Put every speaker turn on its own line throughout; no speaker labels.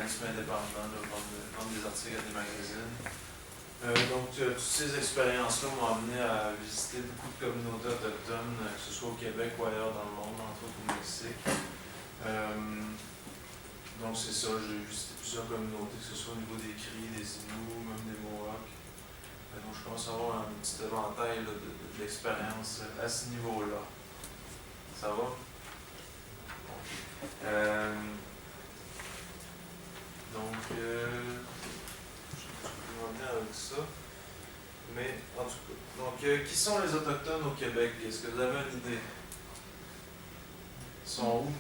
journalisme indépendant, de vendre des articles à des magazines. Donc, toutes ces expériences-là m'ont amené à visiter beaucoup de communautés autochtones, que ce soit au Québec ou ailleurs dans le monde, entre autres au Mexique. Donc, c'est ça, j'ai visité plusieurs communautés, que ce soit au niveau des Cris, des Inuits, même des Mohawks. Donc, je commence à avoir un petit éventail là, d'expériences à ce niveau-là. Ça va? Donc, je vais revenir avec ça. Mais, en tout cas, donc, qui sont les Autochtones au Québec? Est-ce que vous avez une idée? Ils sont où?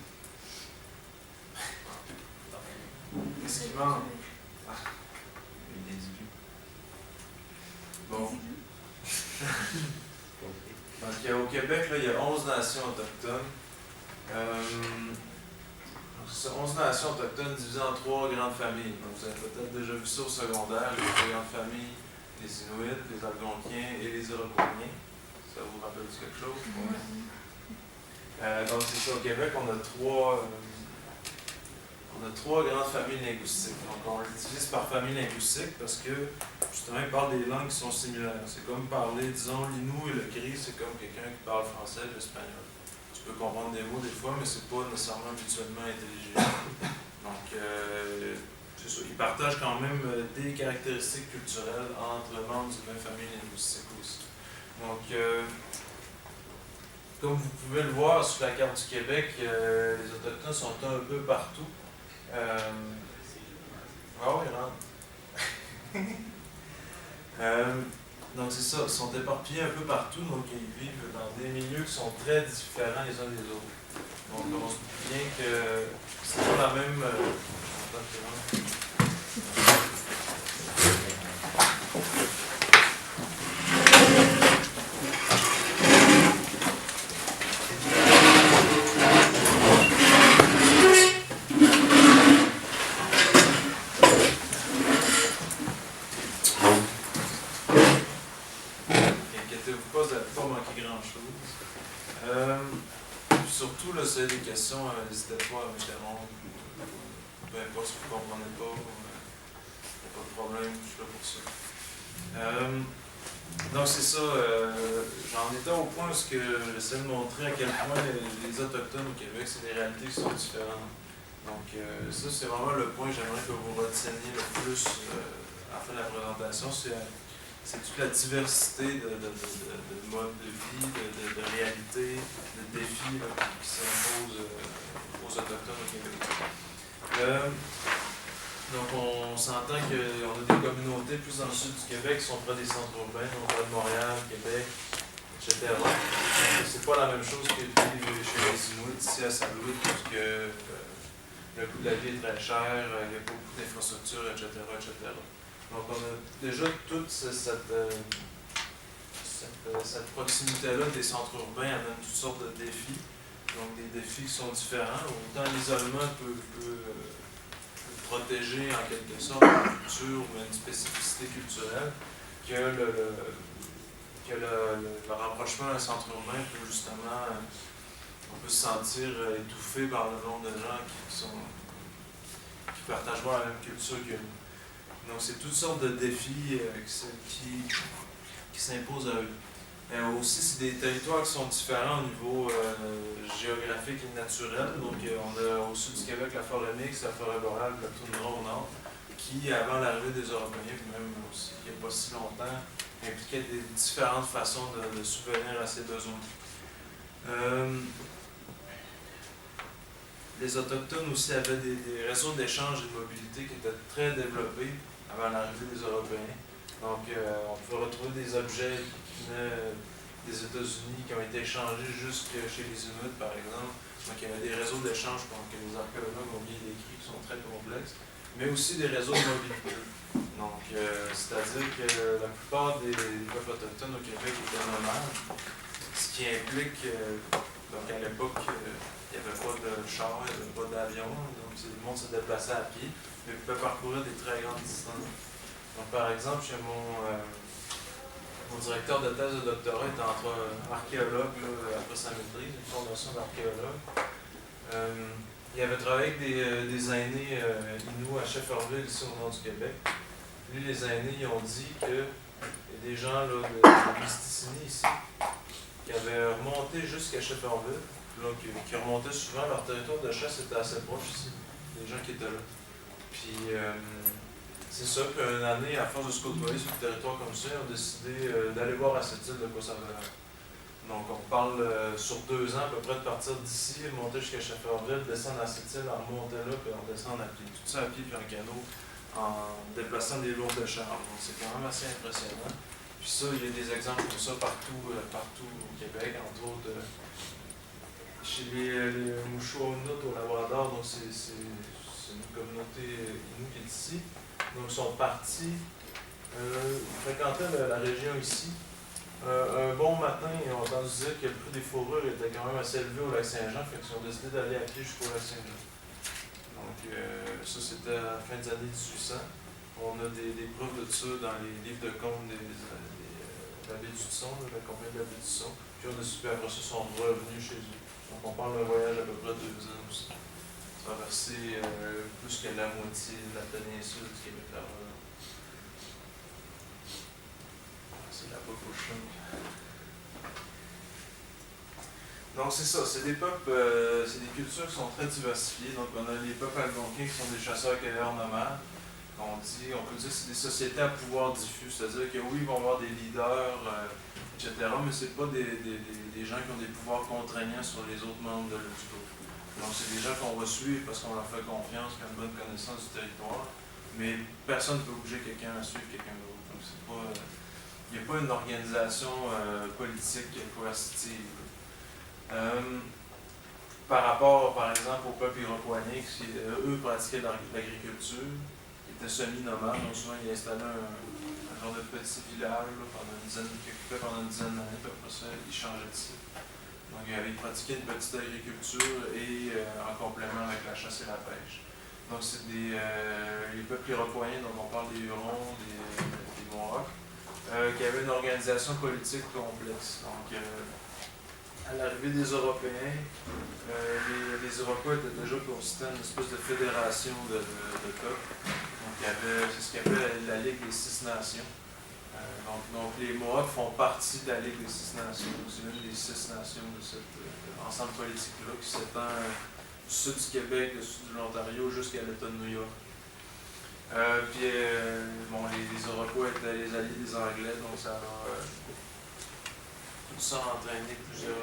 Qu'est-ce qui manque? Bon. Donc, au Québec, là, il y a 11 nations autochtones. C'est 11 nations autochtones divisées en 3 grandes familles. Donc, vous avez peut-être déjà vu ça au secondaire, les 3 grandes familles, les Inuits, les Algonquiens et les Iroquois. Ça vous rappelle quelque chose? Ouais. Donc, c'est ça, au Québec, on a trois grandes familles linguistiques. Donc, on les divise par famille linguistique parce que, justement, ils parlent des langues qui sont similaires. C'est comme parler, disons, l'Inou et le Cri, c'est comme quelqu'un qui parle français et l'espagnol. Tu peux comprendre des mots des fois, mais c'est pas nécessairement mutuellement intelligible. Donc, c'est ça. Ils partagent quand même des caractéristiques culturelles entre membres d'une même famille linguistique aussi. Donc, comme vous pouvez le voir sur la carte du Québec, les Autochtones sont un peu partout. Oui, donc c'est ça, ils sont éparpillés un peu partout, donc ils vivent dans des milieux qui sont très différents les uns des autres. Donc on se dit bien que c'est pas la même... Surtout, là, si vous avez des questions, n'hésitez pas à m'interrompre. Peu importe si vous ne comprenez pas, il n'y a pas de problème, je suis là pour ça. Donc, c'est ça, j'en étais au point où j'essaie de montrer à quel point les Autochtones au Québec, c'est des réalités qui sont différentes. Donc, ça, c'est vraiment le point que j'aimerais que vous reteniez le plus à la fin de la présentation. C'est toute la diversité de modes de vie, de réalités, de défis là, qui s'imposent aux Autochtones au Québec. Donc, on s'entend qu'on a des communautés plus dans le sud du Québec qui sont près des centres urbains, donc près de Montréal, Québec, etc. C'est pas la même chose que vivre chez les Inuits ici à Saint-Louis, parce que le coût de la vie est très cher, il n'y a pas beaucoup d'infrastructures, etc., etc. Donc, on a déjà toute cette proximité-là des centres urbains amène toutes sortes de défis. Donc, des défis qui sont différents. Autant l'isolement peut protéger en quelque sorte une culture ou une spécificité culturelle que le rapprochement d'un centre urbain peut justement, on peut se sentir étouffé par le nombre de gens qui partagent pas la même culture que nous. Donc, c'est toutes sortes de défis qui s'imposent à eux. Aussi, c'est des territoires qui sont différents au niveau géographique et naturel. Donc, on a au sud du Québec la forêt mixte, la forêt boréale, la toundra au nord, qui, avant l'arrivée des Européens, puis même aussi il n'y a pas si longtemps, impliquait des différentes façons de subvenir à ces besoins. Les Autochtones aussi avaient des réseaux d'échange et de mobilité qui étaient très développés avant l'arrivée des Européens. Donc, on pouvait retrouver des objets qui venaient des États-Unis, qui ont été échangés jusque chez les Inuits, par exemple. Donc, il y avait des réseaux d'échange que les archéologues ont bien décrits, qui sont très complexes, mais aussi des réseaux de mobilité. Donc, c'est-à-dire que la plupart des peuples autochtones au Québec étaient nomades, ce qui implique, donc à l'époque, il n'y avait pas de char, il n'y avait pas d'avion, donc le monde se déplaçait à pied, mais pouvait parcourir des très grandes distances. Donc, par exemple, chez mon directeur de thèse de doctorat est archéologue après sa maîtrise, une formation d'archéologue. il avait travaillé avec des aînés Inuits à Shefferville, ici au nord du Québec. Lui, les aînés, ils ont dit qu'il y a des gens là, de Mistissini ici qui avaient remonté jusqu'à Shefferville, là, qui remontaient souvent. Leur territoire de chasse était assez proche ici, les gens qui étaient là. Puis, c'est ça, puis une année, à force de se côtoyer sur le territoire comme ça, ils ont décidé d'aller voir à cette île de quoi ça avait l'air. Donc, on parle sur 2 ans à peu près de partir d'ici, monter jusqu'à Shefferville, descendre à cette île, en remonter là, puis on descend à pied. Tout ça à pied, puis en canot, en déplaçant des lourds de char. Donc, c'est quand même assez impressionnant. Puis ça, il y a des exemples comme ça partout au Québec, entre autres chez les Mouchouaounous au Labrador, donc c'est une communauté Inou qui est ici. Donc ils sont partis, ils fréquentaient la région ici. Un bon matin, ils ont entendu dire que le prix des fourrures était quand même assez élevé au lac Saint-Jean, fait qu'ils ont décidé d'aller à pied jusqu'au lac Saint-Jean. Donc ça, c'était à la fin des années 1800. On a des preuves de ça dans les livres de comptes de la baie du Tisson, la compagnie de la baie du Tisson. Puis on a su, après ça, sont revenus chez eux. Donc on parle d'un voyage à peu près 2 ans aussi. Traverser plus que la moitié de la péninsule du Québec. C'est la prochaine. Donc c'est ça, c'est des peuples, c'est des cultures qui sont très diversifiées. Donc on a les peuples algonquins qui sont des chasseurs-cueilleurs nomades. On peut dire que c'est des sociétés à pouvoir diffus, c'est-à-dire que oui, ils vont avoir des leaders, etc., mais c'est pas des gens qui ont des pouvoirs contraignants sur les autres membres du groupe. Donc c'est des gens qu'on va suivre parce qu'on leur fait confiance, qui ont une bonne connaissance du territoire, mais personne ne peut obliger quelqu'un à suivre quelqu'un d'autre. Donc c'est pas, il n'y a pas une organisation politique coercitive. Par rapport, par exemple, au peuple iroquois qui, eux, pratiquaient l'agriculture, ils étaient semi-nomades, donc souvent ils installaient un genre de petit village là, qui occupait pendant une dizaine d'années, puis après ça, ils changeaient de site. Donc ils pratiquaient une petite agriculture et en complément avec la chasse et la pêche. Donc c'est les peuples iroquois, donc on parle des Hurons, des Mohawks, qui avaient une organisation politique complexe. Donc à l'arrivée des Européens, les Iroquois étaient déjà constitués une espèce de fédération de peuples. Donc c'est ce qu'on appelle la Ligue des 6 Nations. Donc les Mohawks font partie de la Ligue des 6 Nations. C'est une des 6 nations de cet ensemble politique-là qui s'étend du sud du Québec, du sud de l'Ontario jusqu'à l'État de New York. Les Iroquois étaient les alliés des Anglais, donc ça a tout ça a entraîné plusieurs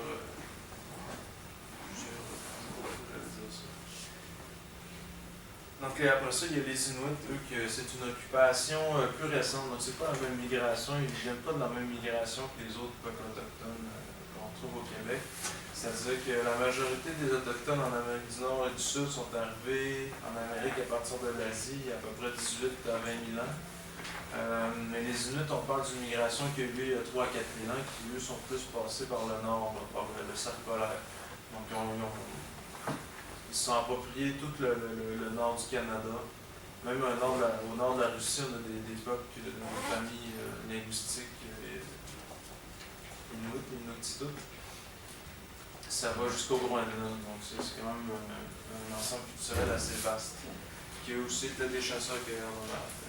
Donc après ça, il y a les Inuits, eux, que c'est une occupation plus récente. Donc c'est pas la même migration, ils ne viennent pas de la même migration que les autres peuples autochtones qu'on trouve au Québec. C'est-à-dire que la majorité des Autochtones en Amérique du Nord et du Sud sont arrivés en Amérique à partir de l'Asie il y a à peu près 18 à 20 000 ans. Mais les Inuits, on parle d'une migration qui a eu lieu il y a 3 à 4 000 ans, qui eux sont plus passés par le nord, par le cercle polaire. Donc ils se sont appropriés tout le nord du Canada. Même au nord de la Russie, on a des peuples, des familles linguistiques Inuktitut. Ça va jusqu'au Groenland, donc c'est quand même un ensemble culturel assez vaste, qui eux aussi étaient des chasseurs-cueilleurs nomades.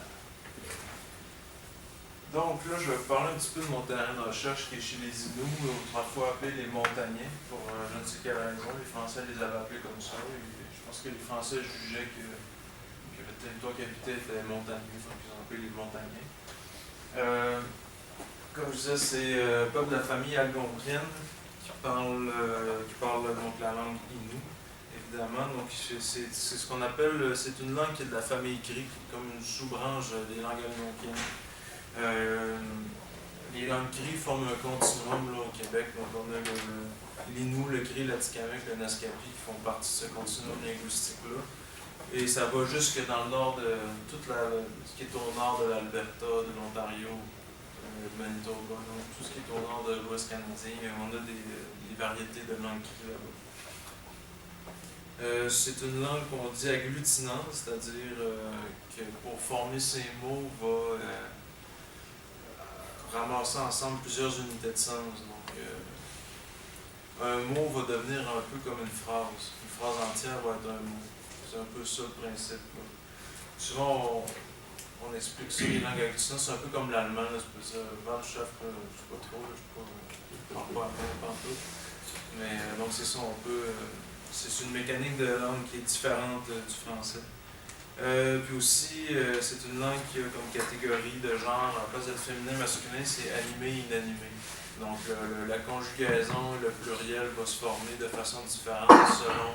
Donc là, je vais vous parler un petit peu de mon terrain de recherche qui est chez les Inuits, autrefois appelés les montagnais, pour je ne sais quelle raison. Les Français les avaient appelés comme ça. Et je pense que les Français jugeaient que le territoire qu'ils habitaient était montagneux, donc ils ont appelé les montagnais. Comme je disais, c'est un peuple de la famille algonquienne qui parle donc la langue Innu, évidemment. Donc c'est ce qu'on appelle, c'est une langue qui est de la famille Cri, comme une sous-branche des langues algonquiennes. Les langues Cri forment un continuum là, au Québec. Donc on a l'Innu, le Cri, l'Atikamekw, le Naskapi qui font partie de ce continuum linguistique-là. Et ça va jusque dans le nord de ce qui est au nord de l'Alberta, de l'Ontario, de Manitoba, donc tout ce qui est au nord de l'Ouest canadien. On a des variétés de langues Cri là-bas. C'est une langue qu'on dit agglutinante, c'est-à-dire que pour former ces mots, va ramasser ensemble plusieurs unités de sens. Donc, un mot va devenir un peu comme une phrase entière va être un mot. C'est un peu ça le principe. Là. Souvent, on explique ça, les langues agglutinantes, c'est un peu comme l'allemand, c'est pas ça, Wandschafft, je sais pas trop, je parle pas en tout. Mais donc c'est ça, on peut. C'est une mécanique de langue qui est différente du français. Puis aussi, c'est une langue qui a comme catégorie de genre, en place d'être féminin, masculin, c'est animé, inanimé. Donc la conjugaison, le pluriel va se former de façon différente selon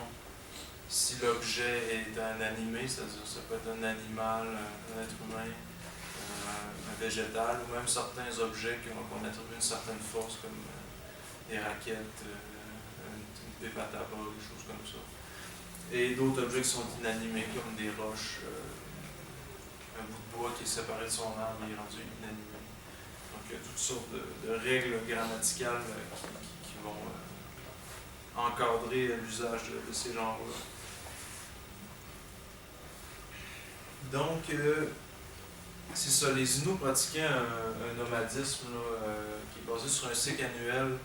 si l'objet est un animé, c'est-à-dire ça peut être un animal, un être humain, un végétal, ou même certains objets qu'on attribue une certaine force, comme des raquettes, une pipe à tabac, des choses comme ça. Et d'autres objets qui sont inanimés, comme des roches, un bout de bois qui est séparé de son arbre est rendu inanimé. Donc il y a toutes sortes de règles grammaticales qui vont encadrer l'usage de ces genres-là. Donc, c'est ça, les Inuits pratiquaient un nomadisme là, qui est basé sur un cycle annuel.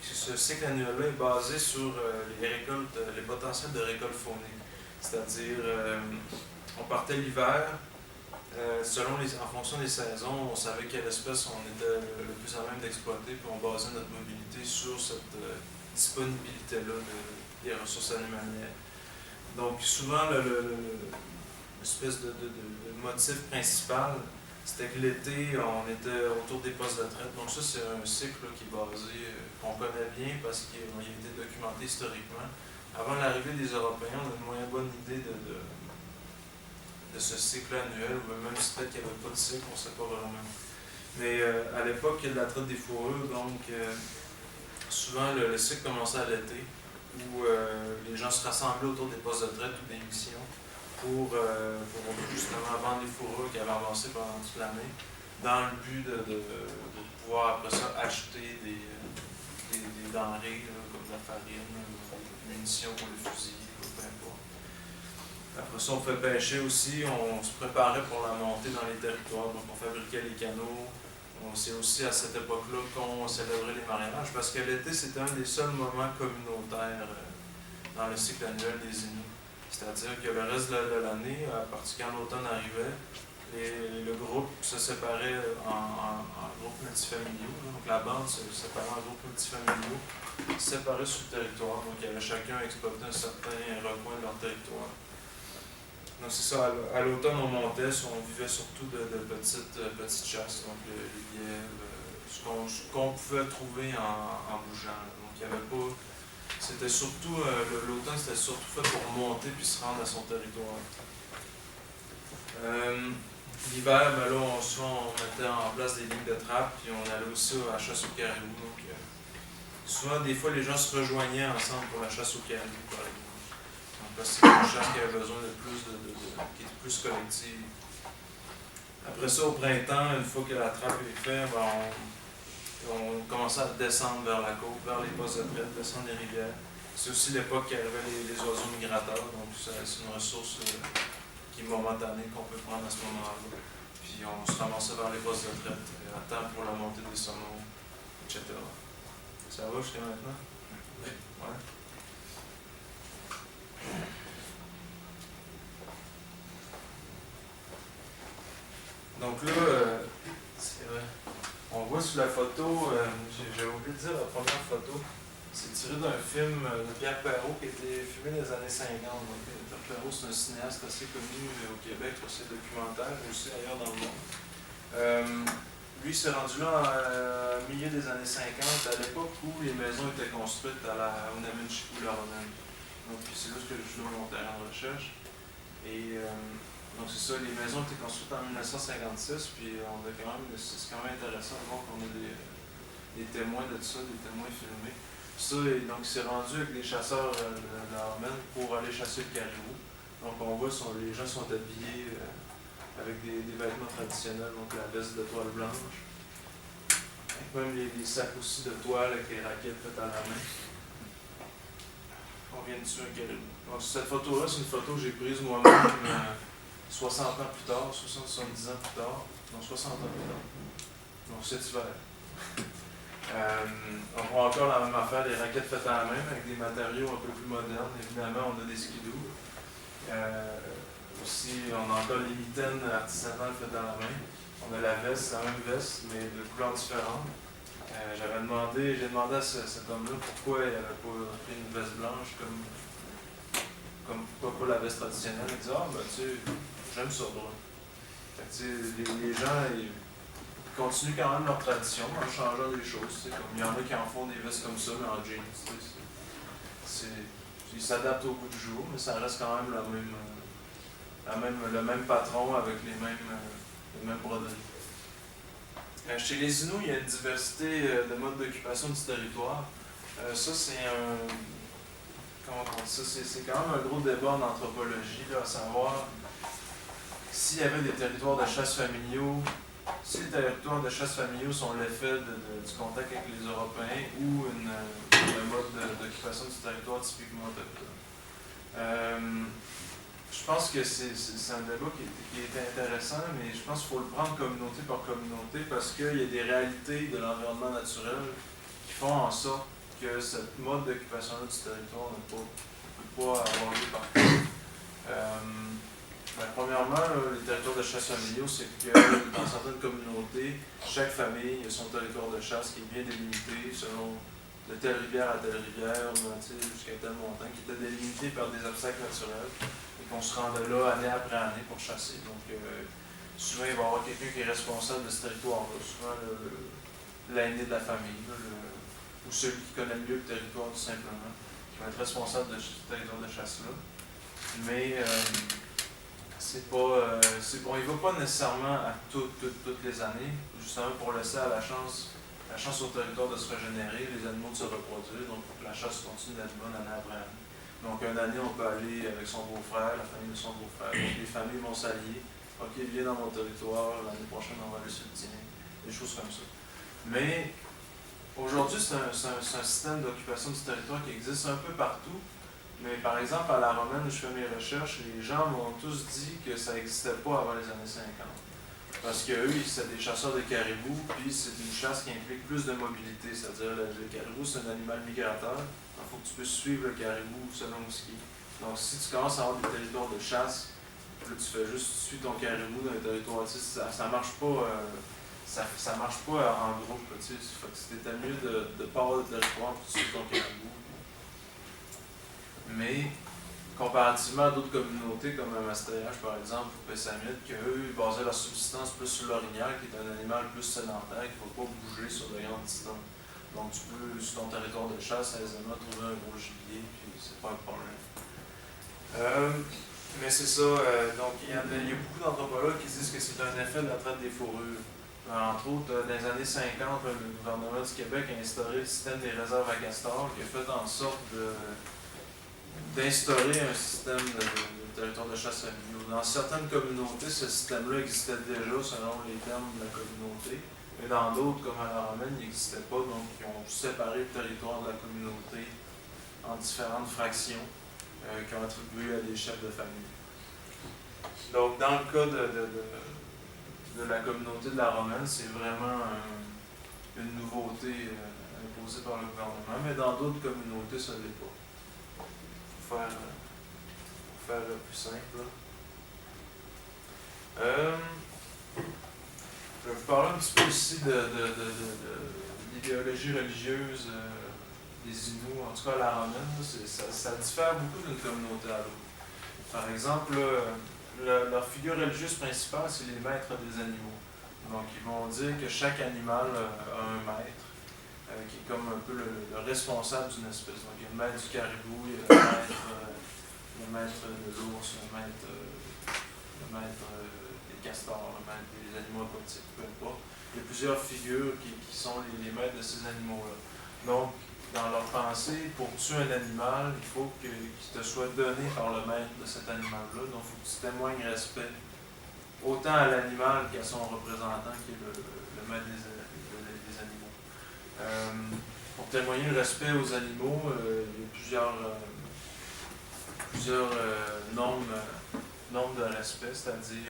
Ce cycle annuel-là est basé sur les récoltes, les potentiels de récolte faunique. C'est-à-dire, on partait l'hiver, en fonction des saisons, on savait quelle espèce on était le plus à même d'exploiter, puis on basait notre mobilité sur cette disponibilité-là des ressources animalières. Donc, souvent, l'espèce de motif principal, c'était que l'été, on était autour des postes de traite. Donc ça, c'est un cycle là, qui est basé, qu'on connaît bien parce qu'il a été documenté historiquement. Avant l'arrivée des Européens, on a une moyen bonne idée de ce cycle annuel, ou même si peut-être qu'il n'y avait pas de cycle, on ne sait pas vraiment. Mais à l'époque, il y a de la traite des fourrures, donc souvent le cycle commençait à l'été, où les gens se rassemblaient autour des postes de traite ou des missions pour justement vendre les fourrures qui avaient avancé pendant toute l'année, dans le but de pouvoir après ça acheter des denrées là, comme de la farine, des munitions pour les fusils, peu importe. Après ça, on fait pêcher aussi, on se préparait pour la montée dans les territoires, donc on fabriquait les canaux. C'est aussi à cette époque-là qu'on célébrait les mariages, parce que l'été, c'était un des seuls moments communautaires dans le cycle annuel des Inuits. C'est-à-dire que le reste de l'année, à partir quand l'automne arrivait, le groupe se séparait en groupes multifamiliaux. Donc la bande se séparait en groupes multifamiliaux, séparés sur le territoire. Donc il y avait chacun exploité un certain recoin de leur territoire. Donc c'est ça, à l'automne on montait, on vivait surtout de petites chasses, donc les lièvres, ce qu'on pouvait trouver en bougeant. Donc il n'y avait pas. C'était surtout, l'automne c'était surtout fait pour monter puis se rendre à son territoire. L'hiver, ben là, souvent on mettait en place des lignes de trappe, puis on allait aussi à la chasse au caribou. Donc, souvent, des fois, les gens se rejoignaient ensemble pour la chasse au caribou, par exemple. Donc, parce que c'est une chasse qui avait besoin qui est plus collective. Après ça, au printemps, une fois que la trappe est faite, ben, on commençait à descendre vers la côte, vers les postes de traite, descendre les rivières. C'est aussi l'époque qui arrivait les oiseaux migrateurs, donc c'est une ressource qui est momentanée qu'on peut prendre à ce moment-là. Puis on se ramassait vers les postes de traite, à temps pour la montée des saumons, etc. Ça va jusqu'à maintenant? Oui. Ouais. Donc là, c'est vrai. On voit sur la photo, j'ai oublié de dire la première photo, c'est tiré d'un film de Pierre Perrault qui a été filmé dans les années 50. Donc, Pierre Perrault, c'est un cinéaste assez connu au Québec sur ses documentaires, mais aussi ailleurs dans le monde. Lui, s'est rendu là au milieu des années 50, à l'époque où les maisons étaient construites à la Unamunchiku-Laronan. Donc, c'est là que je fais mon terrain de recherche. Et donc, c'est ça, les maisons étaient construites en 1956, puis c'est quand même intéressant de voir qu'on a des témoins de ça, des témoins filmés. Ça, donc, il s'est rendu avec des chasseurs de Laronan pour aller chasser le caribou. Donc, on voit, les gens sont habillés avec des vêtements traditionnels, donc la veste de toile blanche. Même les sacs aussi de toile avec les raquettes faites à la main. On vient de tuer un caribou. Donc, cette photo-là, c'est une photo que j'ai prise moi-même 60 ans plus tard, 70 ans plus tard. Non, 60 ans plus tard. Donc, cet hiver. On voit encore la même affaire, des raquettes faites à la main avec des matériaux un peu plus modernes. Évidemment, on a des skidoo. Aussi, on a encore les mitaines artisanales faites à la main. On a la veste, la même veste, mais de couleurs différentes. J'ai demandé à cet homme-là pourquoi il n'avait pas pris une veste blanche comme pourquoi pas la veste traditionnelle. Il dit ben tu sais, j'aime ça drôle. Fait que, tu sais, les gens ils continuent quand même leur tradition en changeant des choses. Comme il y en a qui en font des vestes comme ça, mais en jeans. Ils s'adaptent au goût du jour, mais ça reste quand même le même patron avec les mêmes broderies. Chez les Inuits, il y a une diversité de modes d'occupation du territoire. Ça, c'est un. Comment on dit ça? C'est quand même un gros débat en anthropologie, là, à savoir s'il y avait des territoires de chasse familiaux, si les territoires de chasse familiaux sont l'effet du contact avec les Européens ou un mode d'occupation du territoire typiquement autochtone. Je pense que c'est un débat qui est intéressant, mais je pense qu'il faut le prendre communauté par communauté parce qu'il y a des réalités de l'environnement naturel qui font en sorte que ce mode d'occupation-là du territoire ne peut pas avoir lieu partout. Premièrement, les territoires de chasse familiaux, c'est que dans certaines communautés, chaque famille a son territoire de chasse qui est bien délimité selon de telle rivière à telle rivière, jusqu'à tel montagne, qui était délimité par des obstacles naturels et qu'on se rendait là année après année pour chasser. Donc, souvent, il va y avoir quelqu'un qui est responsable de ce territoire-là, souvent l'aîné de la famille, ou celui qui connaît mieux le territoire, tout simplement, qui va être responsable de ce territoire de chasse-là. Mais on y va pas nécessairement à toutes les années, justement pour laisser à la chance au territoire de se régénérer, les animaux de se reproduire, donc la chasse continue d'être bonne année après année. Donc une année, on peut aller avec son beau-frère, la famille de son beau-frère. Donc les familles vont s'allier. Ok, viens dans mon territoire, l'année prochaine, on va aller sur le tien. Des choses comme ça. Mais aujourd'hui, c'est un système d'occupation du territoire qui existe un peu partout. Mais par exemple, à la Romaine, où je fais mes recherches, les gens m'ont tous dit que ça n'existait pas avant les années 50. Parce qu'eux, c'est des chasseurs de caribous, puis c'est une chasse qui implique plus de mobilité. C'est-à-dire, le caribou, c'est un animal migrateur. Il faut que tu puisses suivre le caribou selon où il est. Donc, si tu commences à avoir des territoires de chasse, là, tu fais juste suivre ton caribou dans les territoires. Ça marche pas. Ça marche pas en groupe. C'était mieux de pas avoir de territoire pour suivre ton caribou. Mais, comparativement à d'autres communautés comme Mastéage par exemple, ou Pessamit, qu'eux, ils basaient leur subsistance plus sur l'orignal, qui est un animal plus sédentaire, qui ne faut pas bouger sur de grandes distances. Donc tu peux, sur ton territoire de chasse, aisément trouver un gros gibier, puis c'est pas un problème. Mais c'est ça, donc il y a beaucoup d'anthropologues qui disent que c'est un effet de la traite des fourrures. Entre autres, dans les années 50, le gouvernement du Québec a instauré le système des réserves à castors, qui a fait en sorte d'instaurer un système de territoire de chasse familiaux. Dans certaines communautés, ce système-là existait déjà selon les termes de la communauté, mais dans d'autres, comme à la Romaine, il n'existait pas, donc ils ont séparé le territoire de la communauté en différentes fractions qui ont attribué à des chefs de famille. Donc, dans le cas de la communauté de la Romaine, c'est vraiment une nouveauté imposée par le gouvernement, mais dans d'autres communautés, ça ne l'est pas. Pour faire plus simple. Je vais vous parler un petit peu ici de l'idéologie religieuse des Inuits, en tout cas la romaine. Ça diffère beaucoup d'une communauté à l'autre. Par exemple, leur figure religieuse principale, c'est les maîtres des animaux. Donc, ils vont dire que chaque animal a un maître. Qui est comme un peu le responsable d'une espèce. Donc, il y a le maître du caribou, il y a le maître de l'ours, le maître des castors, le maître des animaux aquatiques, peu importe. Il y a plusieurs figures qui sont les maîtres de ces animaux-là. Donc, dans leur pensée, pour tuer un animal, il faut qu'il te soit donné par le maître de cet animal-là. Donc, il faut que tu témoignes respect autant à l'animal qu'à son représentant, qui est le maître des animaux. Pour témoigner le respect aux animaux, il y a plusieurs normes de respect, c'est-à-dire